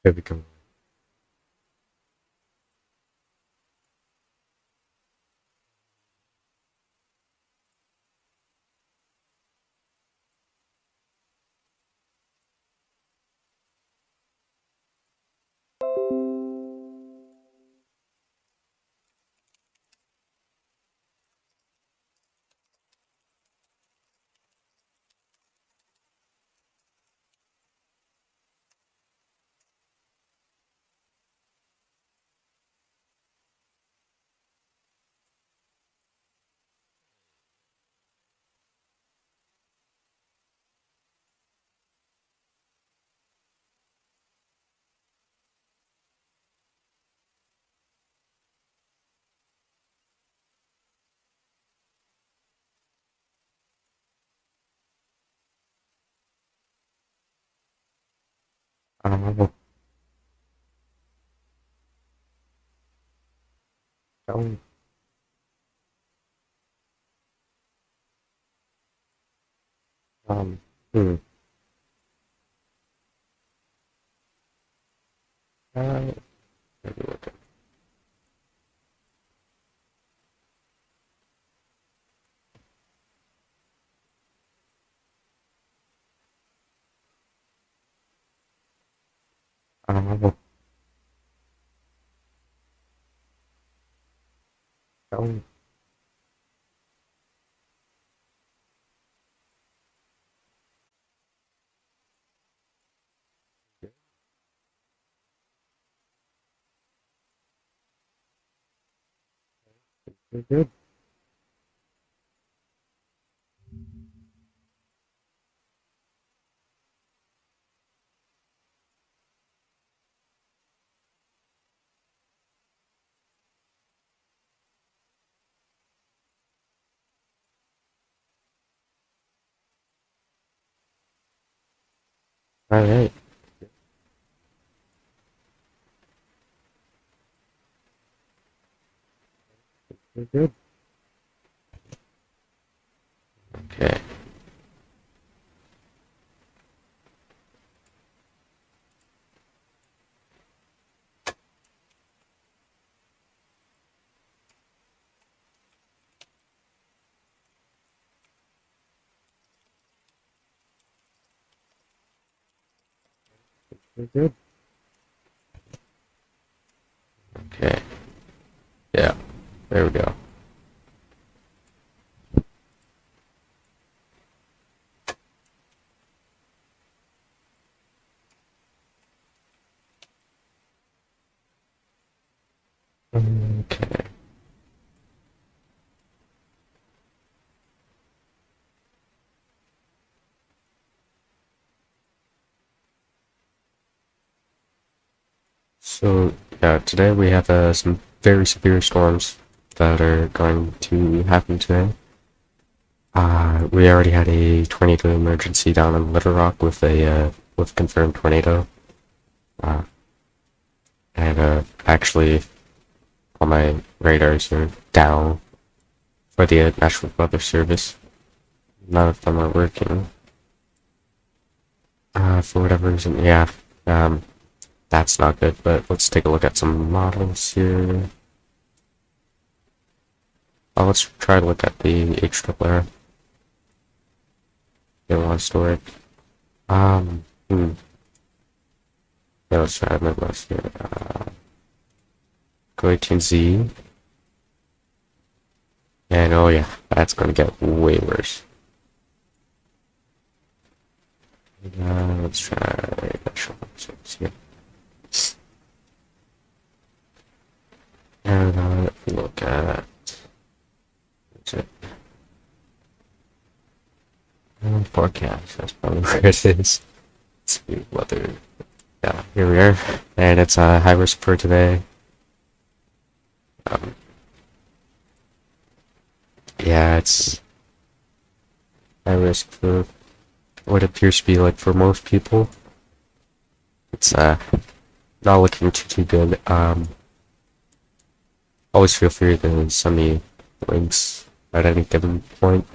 Here we go. Oh, oh, um, hmm. Maybe look at, oh, oh, you're good. All right, you're good. Okay, you're good. Okay, yeah, there we go. Okay, so yeah, today we have some very severe storms that are going to happen today. We already had a tornado emergency down in Little Rock with a with confirmed tornado. Uh, and actually, all my radars are down for the National Weather Service. None of them are working. For whatever reason, yeah. Um, that's not good. But let's take a look at some models here. Oh, let's try to look at the HRRR. They want to store it. Hmm. Yeah, let's try my best here. Go 18Z. And oh yeah, that's gonna get way worse. Let's try National Service here. And if we look at forecast, that's probably where it is. Let's see weather. Yeah, here we are. And it's high risk for today. Um, yeah, it's high risk for what appears to be like for most people. It's not looking too good. Always feel free to send me links at any given point.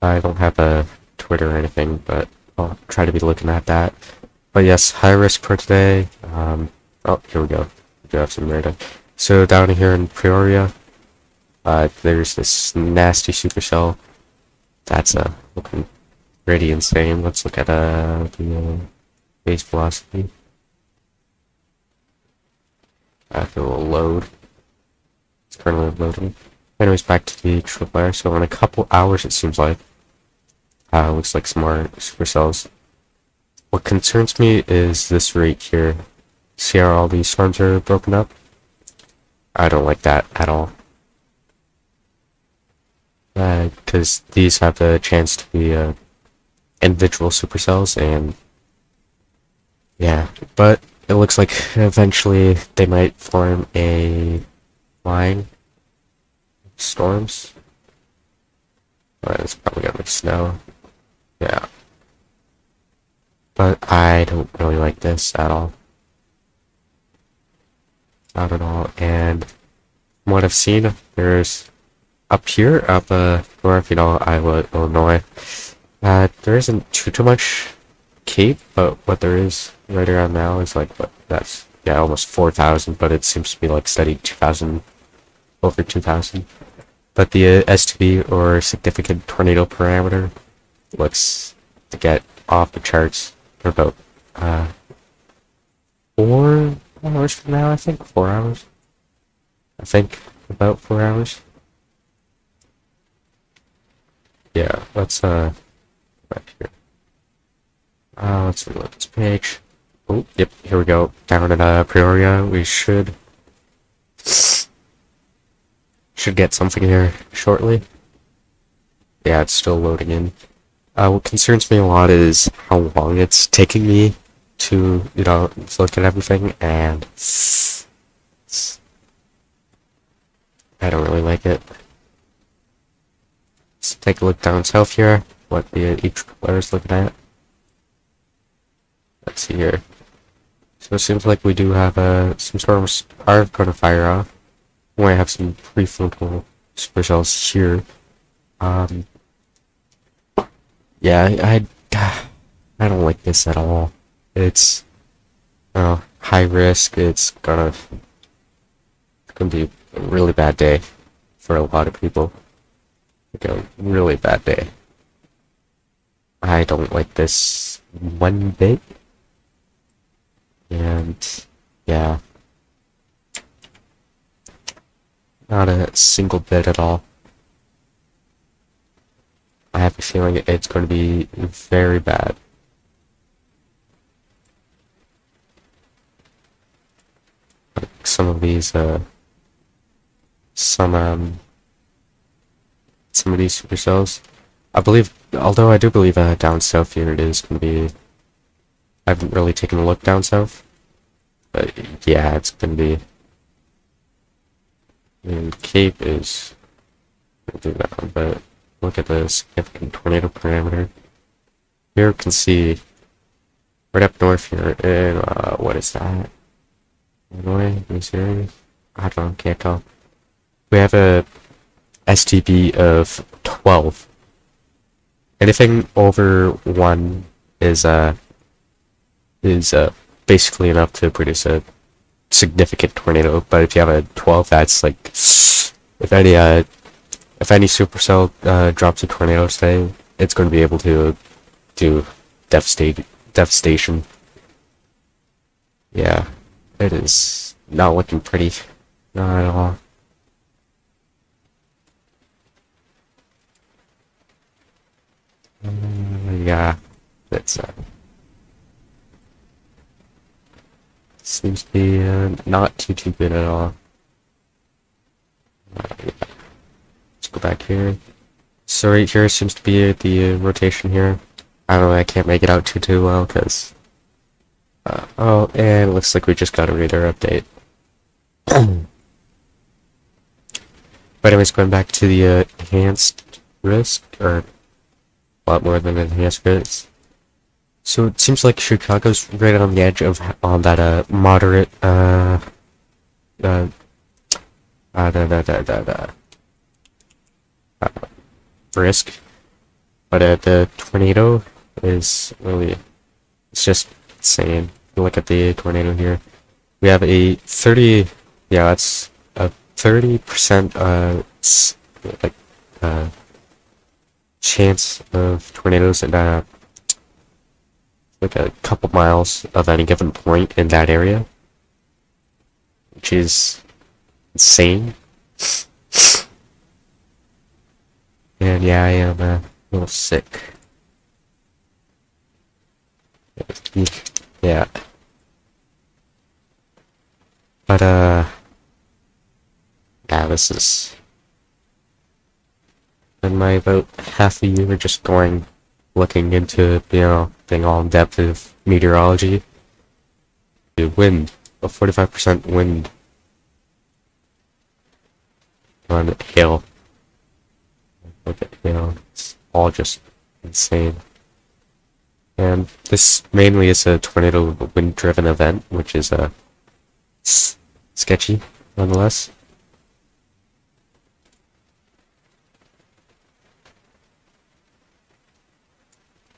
I don't have a Twitter or anything, but I'll try to be looking at that. But yes, high risk for today. Oh, here we go. We do have some radar. So down here in Peoria, there's this nasty supercell. That's looking pretty insane. Let's look at the base velocity. After a little load. It's currently loading. Anyways, back to the tripwire. So in a couple hours, it seems like, looks like some more supercells. What concerns me is this rate here. See how all these storms are broken up? I don't like that at all. Because these have the chance to be individual supercells, and yeah, but it looks like eventually they might form a line of storms. Alright, it's probably gonna make snow. Yeah. But I don't really like this at all. Not at all. And from what I've seen, there's up here, up north, Iowa, Illinois, there isn't too much cape, but what there is right around now is like, that's, yeah, almost 4,000, but it seems to be like steady 2,000, over 2,000. But the STB, or significant tornado parameter, looks to get off the charts for about 4 hours from now, I think. 4 hours. I think about 4 hours. Yeah, let's back here. Let's reload this page. Oh, yep, here we go. Down in Peoria, we should get something here shortly. Yeah, it's still loading in. What concerns me a lot is how long it's taking me to, look at everything, and I don't really like it. Let's take a look down south here, what each player is looking at. Let's see here. So it seems like we do have some storms are going to fire off. We might have some prefrontal supercells here. Yeah, I don't like this at all. It's high risk. It's gonna be a really bad day for a lot of people. Like a really bad day. I don't like this one bit. And yeah, not a single bit at all. I have a feeling it's going to be very bad. Like some of these, some of these supercells, I believe, although I do believe down south here it is going to be. I haven't really taken a look down south, but yeah, it's going to be. I mean, Cape is going to do that one, but look at the significant tornado parameter. Here you can see right up north here in, what is that? Illinois, Missouri? I don't know, can't tell. We have a STB of 12. Anything over 1 is basically enough to produce a significant tornado, but if you have a 12, that's like, if any supercell drops a tornado today, it's going to be able to do devastation. Yeah, it is not looking pretty, not at all. Yeah, that's seems to be not too good at all. Yeah. Let's go back here. So right here seems to be the rotation here. I don't know, I can't make it out too well because oh, and it looks like we just got a radar update. But anyways, going back to the enhanced risk, or a lot more than enhanced risk. So it seems like Chicago's right on the edge of that moderate risk, but the tornado is really, it's just insane. Look at the tornado here. We have a 30, yeah, that's a 30% like chance of tornadoes and like a couple miles of any given point in that area, which is insane. And yeah, I am a little sick. Yeah. But, yeah, this is been my about half a year just looking into, being all in depth of meteorology. The wind, a 45% wind on hail. Look at hail, it's all just insane. And this mainly is a tornado wind-driven event, which is sketchy, nonetheless.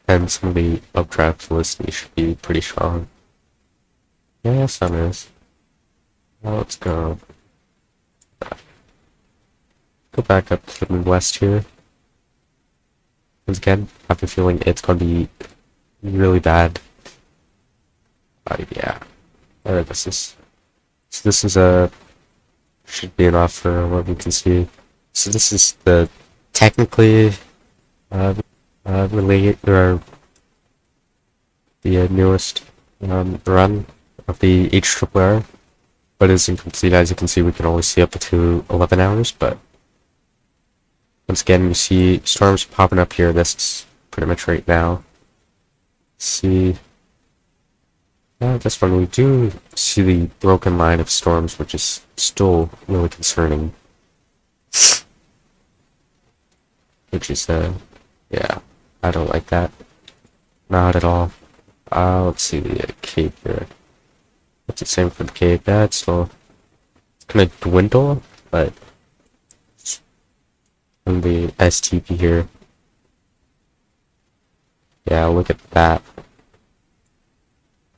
And some of the updrafts listing should be pretty strong. Yeah, some is. Now let's go back up to the Midwest here. Once again, I have a feeling it's gonna be really bad. Yeah. This is should be enough for what we can see. So this is the technically related, or the newest run of the HRRR, but it's incomplete. As you can see, we can only see up to 11 hours, but once again, you see storms popping up here. That's pretty much right now. See, this one we do see the broken line of storms, which is still really concerning. Which is, yeah, I don't like that. Not at all. Let's see the Cape here. What's the same for the Cape? Yeah, it's still gonna dwindle, but on the STP here. Yeah, look at that.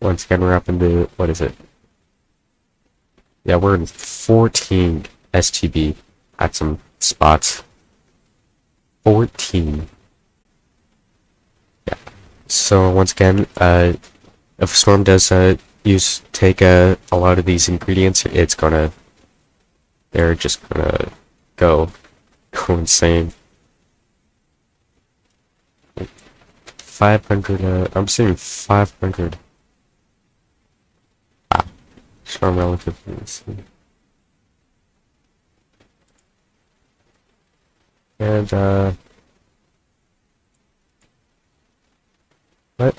Once again, we're up into, what is it? Yeah, we're in 14 STB at some spots. 14. Yeah. So once again, if a storm does take a lot of these ingredients, they're just gonna go insane. 500. I'm seeing 500. Wow. Storm relatively insane. And what?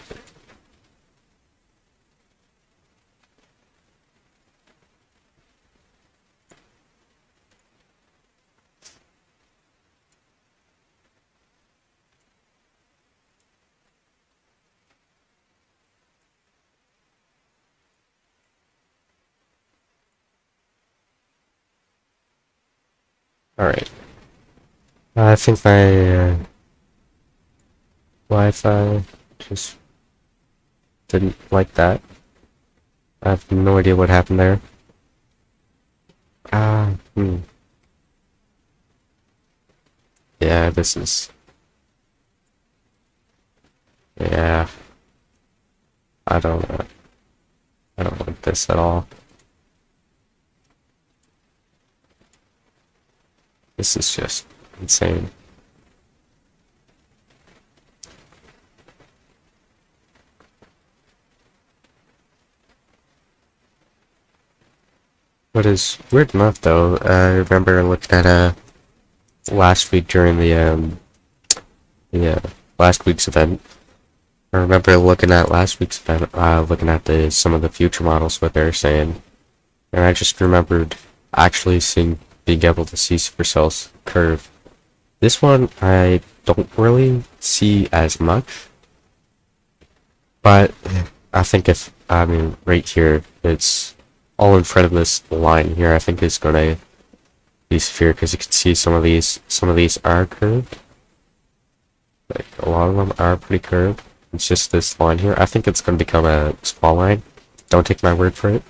Alright. I think my Wi-Fi just didn't like that. I have no idea what happened there. Yeah, this is... Yeah. I don't like this at all. This is just insane. What is weird enough, though, I remember looking at last week during the last week's event. I remember looking at last week's event, looking at some of the future models, what they're saying, and I just remembered actually being able to see Supercell's curve. This one I don't really see as much, but I think right here, it's all in front of this line here, I think is gonna be severe, because you can see some of these are curved. Like, a lot of them are pretty curved. It's just this line here. I think it's going to become a squall line. Don't take my word for it.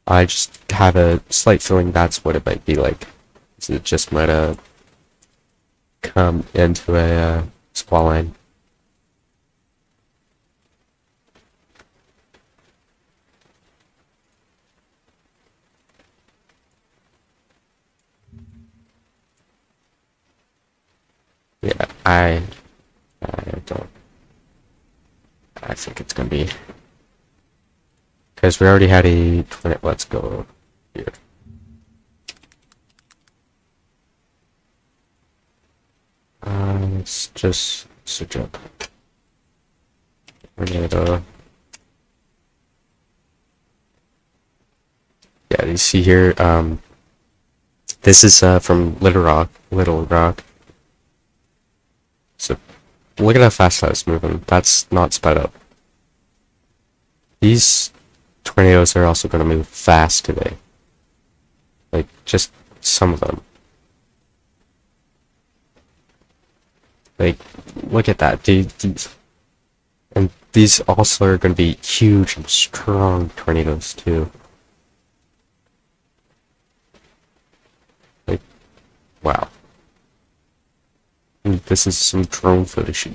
I just have a slight feeling that's what it might be like. So it just might come into a squall line. Yeah, I don't. I think it's gonna be because we already had a 20. Let's go here. Let's just switch up. Tornado. Yeah, you see here. This is from Little Rock. So look at how fast that's moving. That's not sped up. These tornadoes are also going to move fast today. Like, just some of them. Like, look at that. And these also are going to be huge and strong tornadoes, too. Like, wow. And this is some drone footage.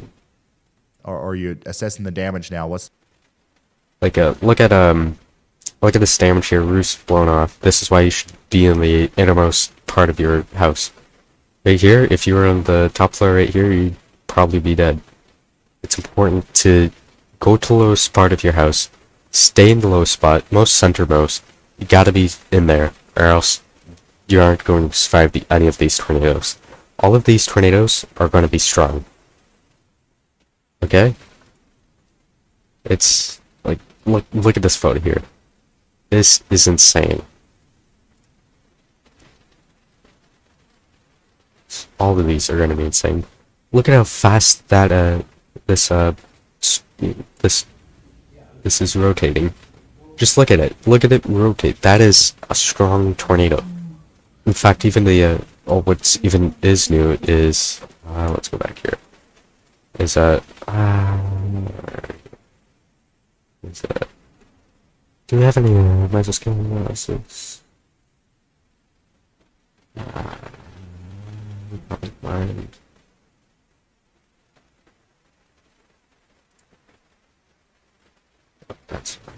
Or are you assessing the damage now? What's Like, look at this damage here. Roof's blown off. This is why you should be in the innermost part of your house. Right here, if you were on the top floor right here, you'd probably be dead. It's important to go to the lowest part of your house, stay in the lowest spot, most centermost. You gotta be in there, or else you aren't going to survive any of these tornadoes. All of these tornadoes are going to be strong. Okay? It's like, look at this photo here. This is insane. All of these are going to be insane. Look at how fast that this is rotating. Just look at it. Look at it rotate. That is a strong tornado. In fact, even the what's even is new is let's go back here. Is do we have any mesoscale analysis? Mind. That's fine.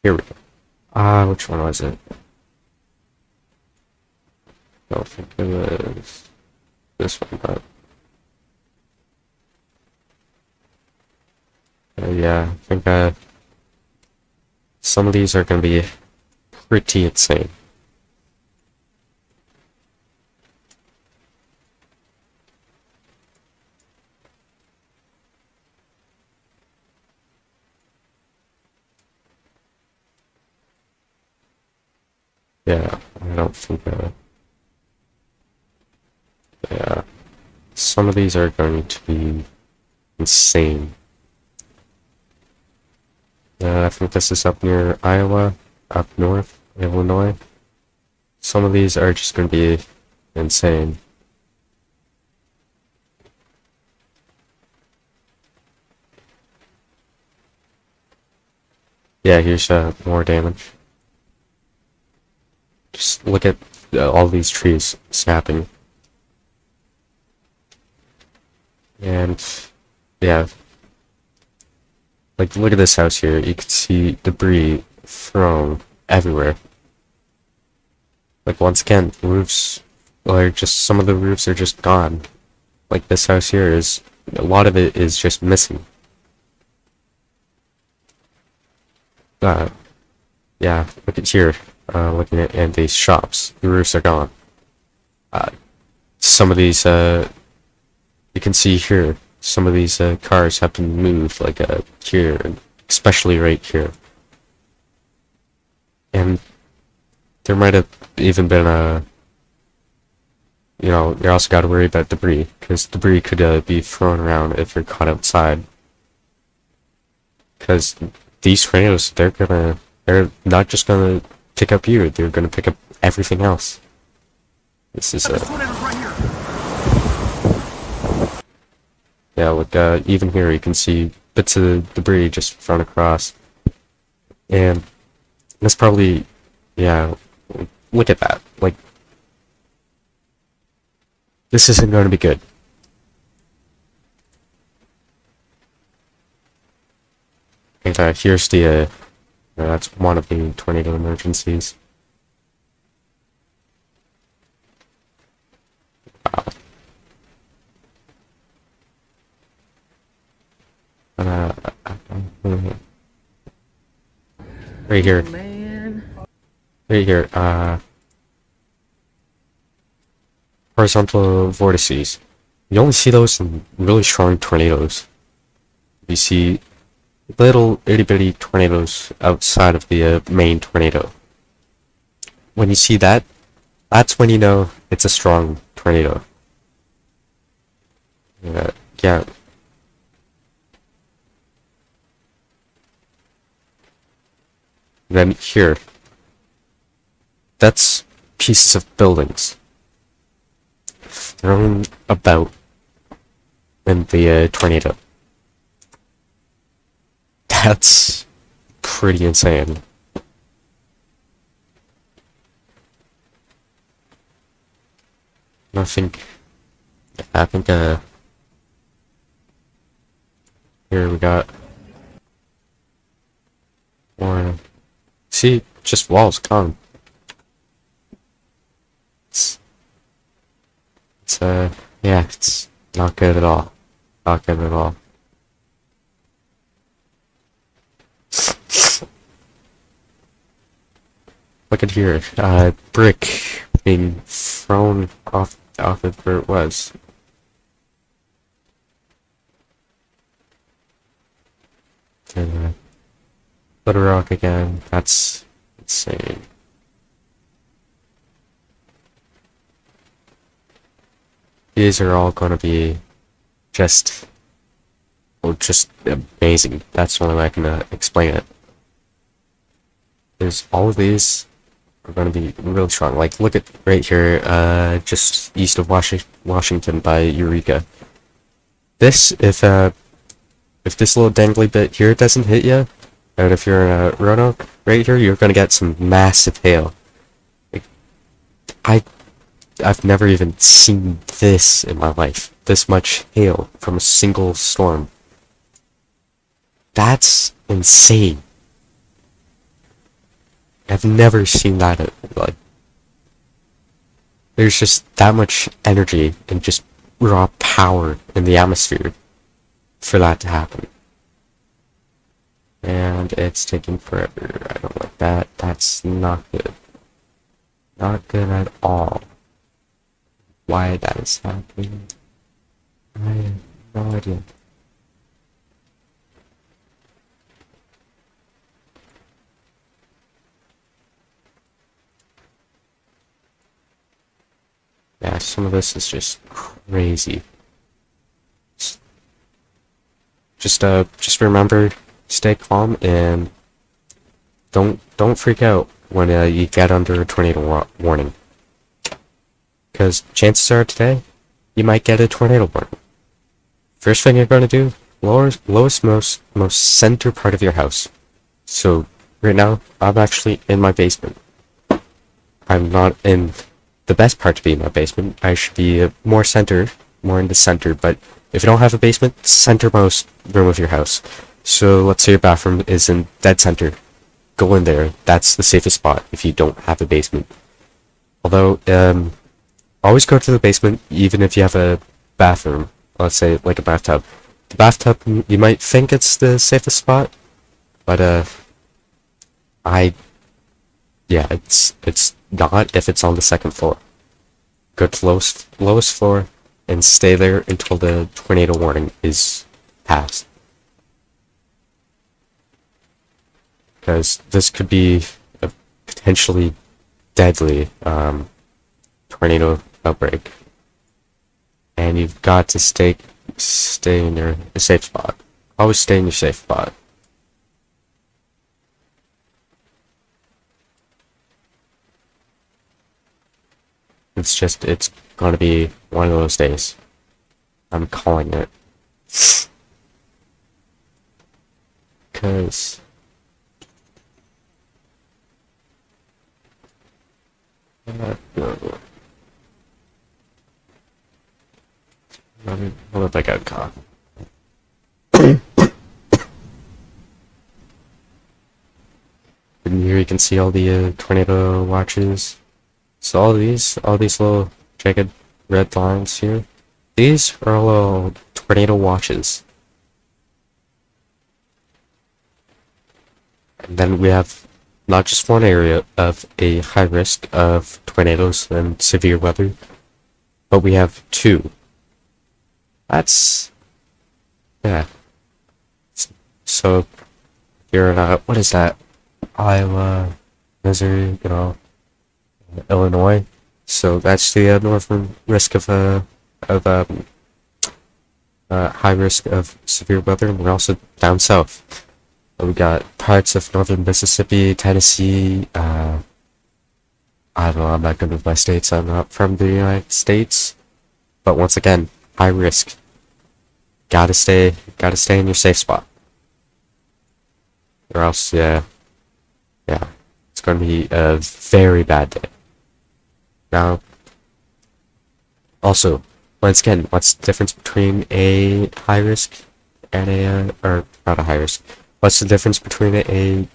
Here we go. Which one was it? I don't think it was this one, but yeah, I think some of these are going to be pretty insane. Yeah, I don't think yeah, some of these are going to be insane. I think this is up near Iowa, up north, Illinois. Some of these are just going to be insane. Yeah, here's more damage. Just look at all these trees snapping. And yeah, like look at this house here. You can see debris thrown everywhere. Like once again, roofs, like just some of the roofs are just gone. Like this house here is, a lot of it is just missing. Yeah, look at here. Looking at and these shops, the roofs are gone. Some of these, you can see here, some of these cars have been moved, like here, especially right here. And there might have even been a, you know, you also got to worry about debris, because debris could be thrown around if you're caught outside. Because these tornadoes, they're not just gonna pick up you, they're gonna pick up everything else. This is yeah, look, even here you can see bits of debris just thrown across. And that's probably, yeah, look at that. Like, this isn't going to be good. And here's the, that's one of the tornado emergencies. Wow. Right here. Right here, horizontal vortices. You only see those in really strong tornadoes. You see little itty-bitty tornadoes outside of the main tornado. When you see that, that's when you know it's a strong tornado. Yeah. Then here, that's pieces of buildings thrown about in the tornado. That's pretty insane. I think here we got more. See, just walls gone. Yeah, it's not good at all. Not good at all. Look at here, brick being thrown off of where it was. Little rock again, that's insane. These are all going to be just amazing. That's the only way I can explain it. There's all of these are going to be really strong. Like, look at right here, just east of Washington by Eureka. This, if this little dangly bit here doesn't hit you, and if you're in a Roanoke right here, you're going to get some massive hail. Like, I've never even seen this in my life. This much hail from a single storm. That's insane. I've never seen that. Like, there's just that much energy and just raw power in the atmosphere for that to happen. And it's taking forever. I don't like that. That's not good. Not good at all. Why that is happening, I have no idea. Yeah, some of this is just crazy. Just remember, stay calm and don't freak out when you get under a tornado warning. Because chances are today, you might get a tornado warning. First thing you're going to do, lowest, most center part of your house. So, right now, I'm actually in my basement. I'm not in the best part to be in my basement. I should be more in the center, but if you don't have a basement, centermost room of your house. So, let's say your bathroom is in dead center. Go in there. That's the safest spot if you don't have a basement. Although, always go to the basement, even if you have a bathroom. Let's say, like a bathtub. The bathtub, you might think it's the safest spot, but, yeah, it's not if it's on the second floor. Go to lowest floor, and stay there until the tornado warning is passed. Because this could be a potentially deadly tornado outbreak, and you've got to stay in your safe spot. Always stay in your safe spot. It's gonna be one of those days. I'm calling it. Cause what if I got caught? And here you can see all the tornado watches. So all these little jagged red lines here, these are all tornado watches. And then we have not just one area of a high risk of tornadoes and severe weather, but we have two. That's, yeah. So, you're in, what is that? Iowa, Missouri, Illinois. So that's the northern risk of high risk of severe weather, and we're also down south. We got parts of northern Mississippi, Tennessee. I don't know. I'm not good with my states. I'm not from the United States, but once again, high risk. Gotta stay in your safe spot, or else, yeah, it's gonna be a very bad day. Now, also, once again, what's the difference between a high risk and or not a high risk? What's the difference between a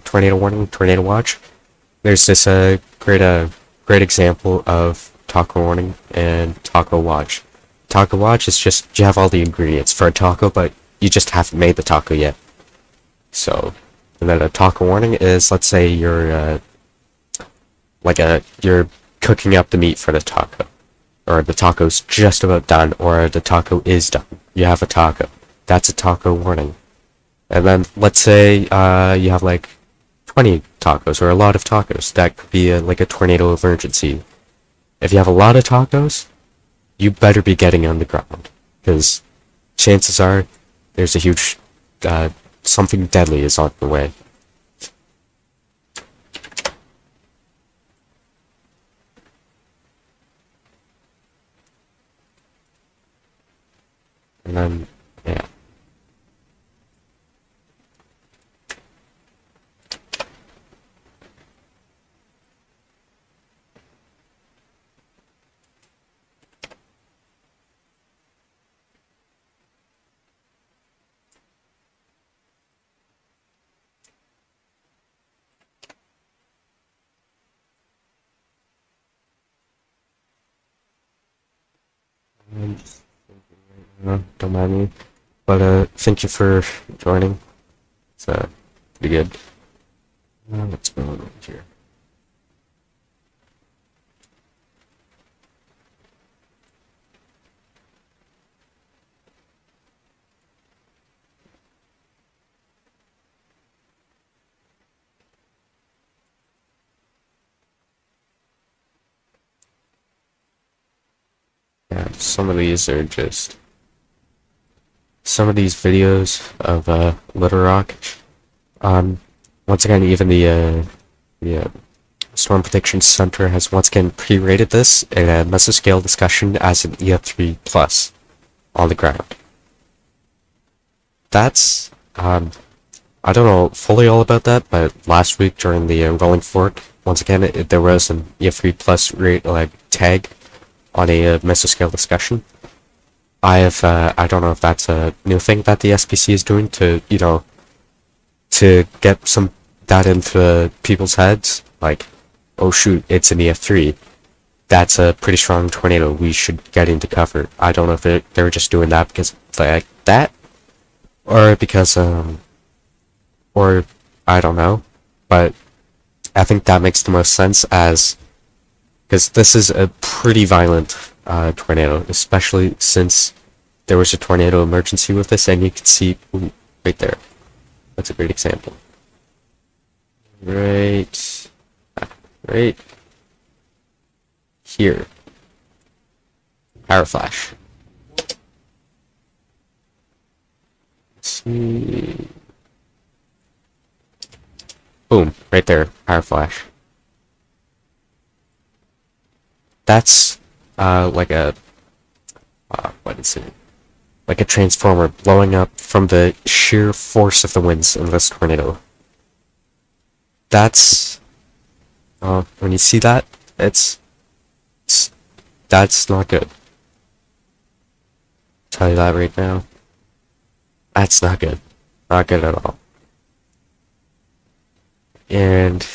tornado warning and tornado watch? There's this great example of taco warning and taco watch. Taco watch is just you have all the ingredients for a taco, but you just haven't made the taco yet. So, and then a taco warning is, let's say you're you're cooking up the meat for the taco, or the taco's just about done, or the taco is done. You have a taco. That's a taco warning. And then let's say you have like 20 tacos or a lot of tacos. That could be like a tornado emergency. If you have a lot of tacos, you better be getting on the ground, because chances are there's a huge something deadly is on the way. And then, yeah. I'm just thinking right now, don't mind me. But thank you for joining. It's pretty good. What's going on here? Yeah, some of these videos of Little Rock. Once again, even the Storm Prediction Center has once again pre-rated this in a mesoscale discussion as an EF3 plus on the ground. That's I don't know fully all about that, but last week during the Rolling Fork, once again there was an EF3 plus rate tag on a mesoscale discussion. I don't know if that's a new thing that the SPC is doing to to get some data into people's heads, like, oh shoot, it's an EF3. That's a pretty strong tornado. We should get into cover. I don't know if they were just doing that because like that, or because or I don't know, but I think that makes the most sense because this is a pretty violent tornado, especially since there was a tornado emergency with this, and you can see right there. That's a great example. Right. here. Power flash. Let's see. Boom, right there, power flash. That's like a what is it? Like a transformer blowing up from the sheer force of the winds in this tornado. That's when you see that, it's that's not good. Tell you that right now. That's not good. Not good at all. And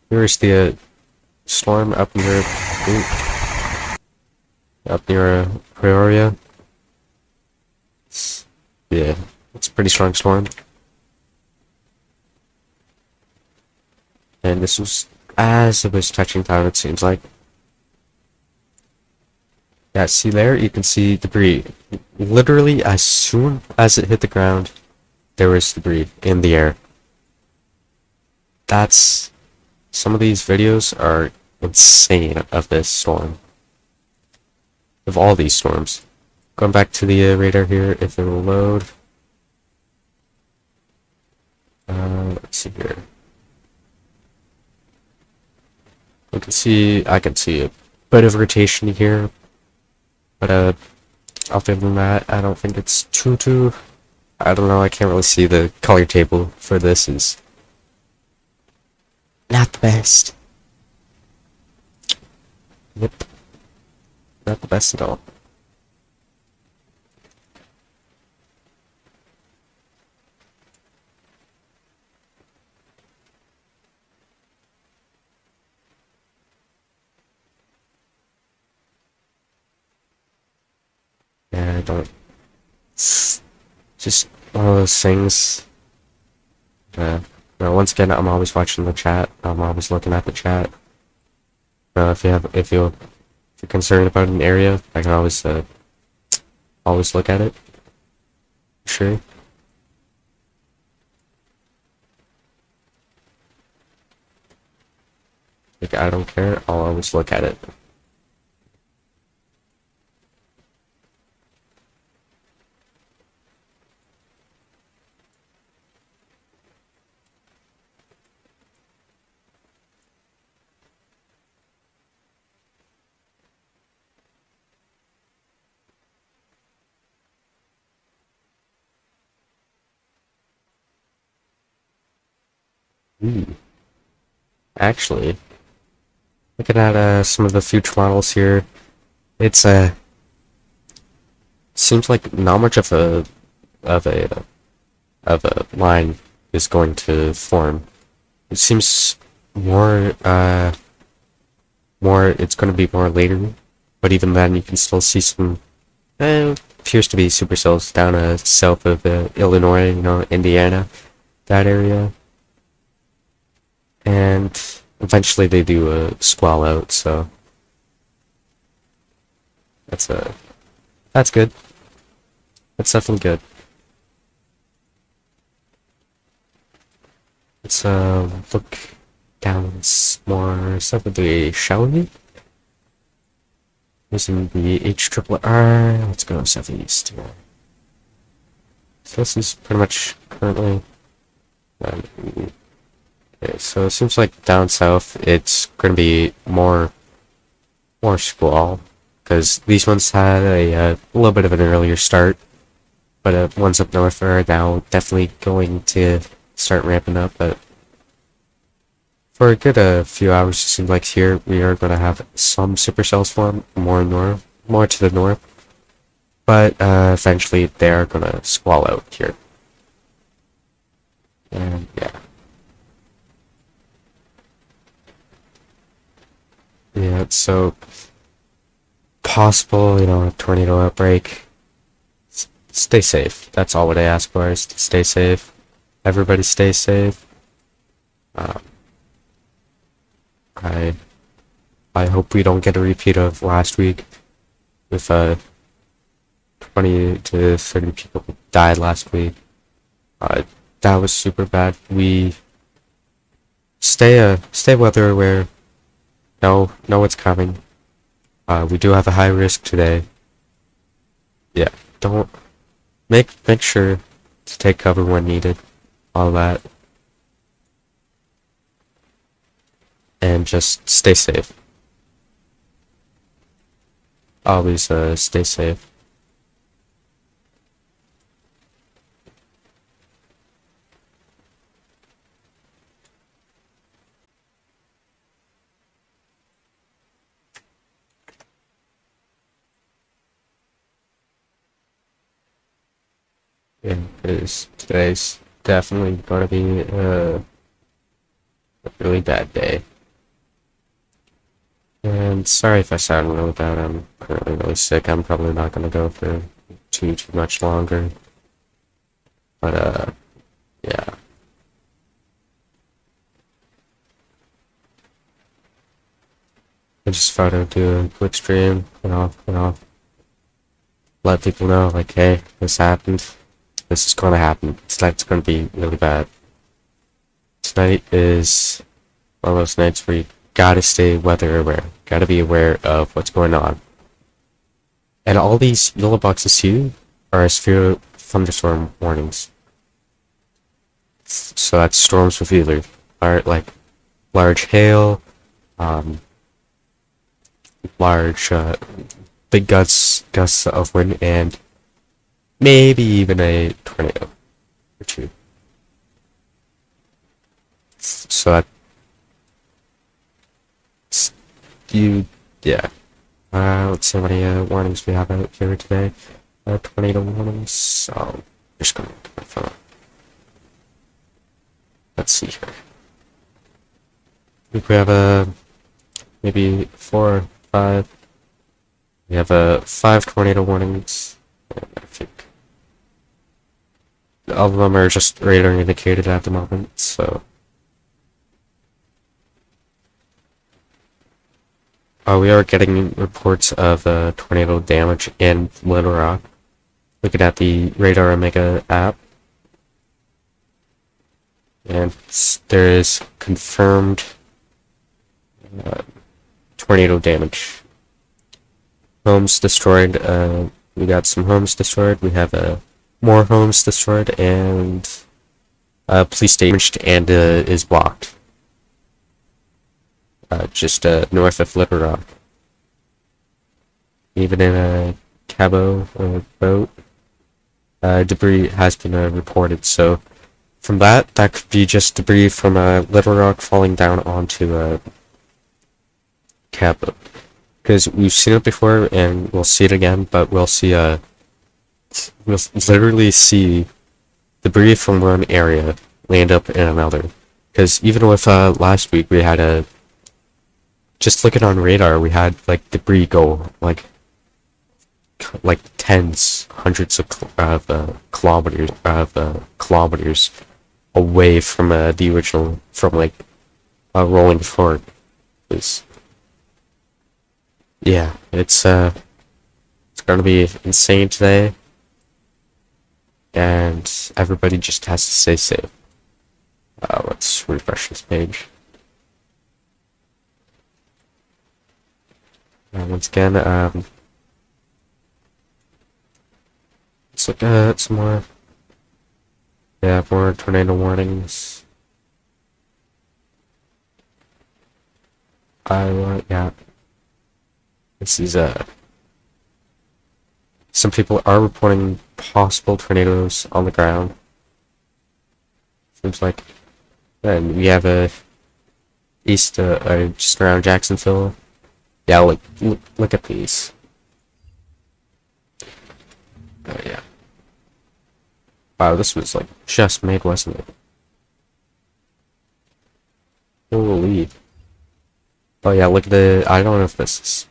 here's the storm up near Peoria. Yeah, it's a pretty strong storm. And this was as it was touching town, it seems like. Yeah, see there? You can see debris. Literally, as soon as it hit the ground, there was debris in the air. That's... Some of these videos are insane of this storm. Of all these storms. Going back to the radar here, if it will load. Let's see here. I can see a bit of rotation here. But, other than that, I don't think it's too... I don't know, I can't really see the color table for this is... not the best. Yep. Not the best at all. Yeah, I don't... It's just one of those things. Once again, I'm always watching the chat. I'm always looking at the chat. If you're concerned about an area, I can always look at it. Sure. Like, I don't care. I'll always look at it. Actually, looking at some of the future models here, it's seems like not much of a line is going to form. It seems more it's going to be more later, but even then you can still see some appears to be supercells down south of Illinois, Indiana, that area. And eventually they do a squall out, so that's good. That's definitely good. Let's look down more separately, shall we? Using the HRRR, let's go southeast here. So this is pretty much currently okay, so it seems like down south it's going to be more squall, because these ones had a little bit of an earlier start, but ones up north are now definitely going to start ramping up. But for a good few hours, it seems like here we are going to have some supercells form more to the north, but eventually they are going to squall out here. And yeah. Yeah, so possible, a tornado outbreak. Stay safe. That's all what I ask for, is to stay safe. Everybody stay safe. I hope we don't get a repeat of last week with 20 to 30 people died last week. That was super bad. We stay weather aware. Know what's coming. We do have a high risk today. Yeah, don't make sure to take cover when needed. All that. And just stay safe. Always stay safe. Yeah, because today's definitely going to be a really bad day. And sorry if I sound really bad, I'm currently really sick. I'm probably not going to go for too much longer. But, yeah. I just thought I'd do a quick stream, let people know, like, hey, this happened. This is going to happen. Tonight's going to be really bad. Tonight is one of those nights where you gotta stay weather aware. Gotta be aware of what's going on. And all these yellow boxes too are severe thunderstorm warnings. So that's storms with either large hail, large big gusts of wind, and maybe even a tornado or two. So that's yeah. Let's see how many warnings we have out here today. Tornado warnings. So I'm just gonna look at my phone. Let's see here. I think we have maybe 4 or 5. We have 5 tornado warnings. And I think all of them are just radar indicated at the moment. So we are getting reports of tornado damage in Little Rock. Looking at the Radar Omega app, and there is confirmed tornado damage. Homes destroyed. We got some homes destroyed. We have more homes destroyed, and police damaged and is blocked. Just north of Little Rock. Even in a cabo or boat, debris has been reported. So from that could be just debris from Little Rock falling down onto a cabo. Because we've seen it before, and we'll see it again, but we'll literally see debris from one area land up in another. Because even with last week, we had just looking on radar, we had like debris go like tens, hundreds of kilometers away from the original, from like rolling forward. Yeah, it's gonna be insane today, and everybody just has to stay safe. Let's refresh this page. Once again, let's look at some more. Yeah, more tornado warnings. Yeah. This is, some people are reporting possible tornadoes on the ground. Seems like, and we have east, just around Jacksonville. Yeah, look at these. Yeah. Wow, this was like just made, wasn't it? Holy. Oh yeah, look at the. I don't know if this is.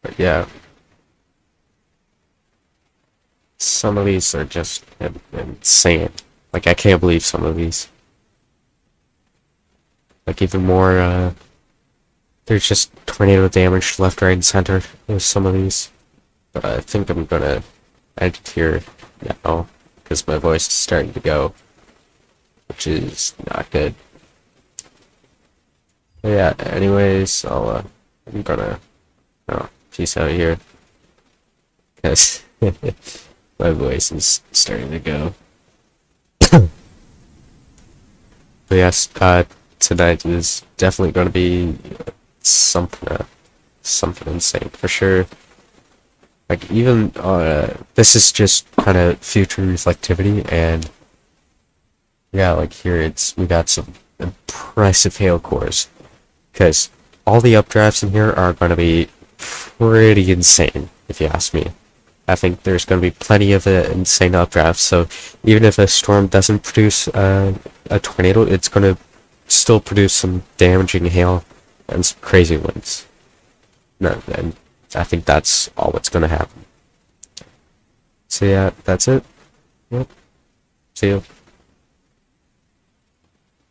But yeah. Some of these are just insane. Like, I can't believe some of these. Like, even more, there's just tornado damage left, right, and center with some of these. but I think I'm gonna end it here now because my voice is starting to go, which is not good. But yeah, anyways, I'm gonna, peace out here, because my voice is starting to go. But yes, tonight is definitely gonna be something insane for sure. Like even this is just kind of future reflectivity, and yeah, like here we got some impressive hail cores, because all the updrafts in here are gonna be pretty insane if you ask me. I think there's gonna be plenty of insane updrafts, so even if a storm doesn't produce a tornado, it's gonna still produce some damaging hail and some crazy winds. No, and I think that's all what's gonna happen. So yeah, that's it. Yep. See you.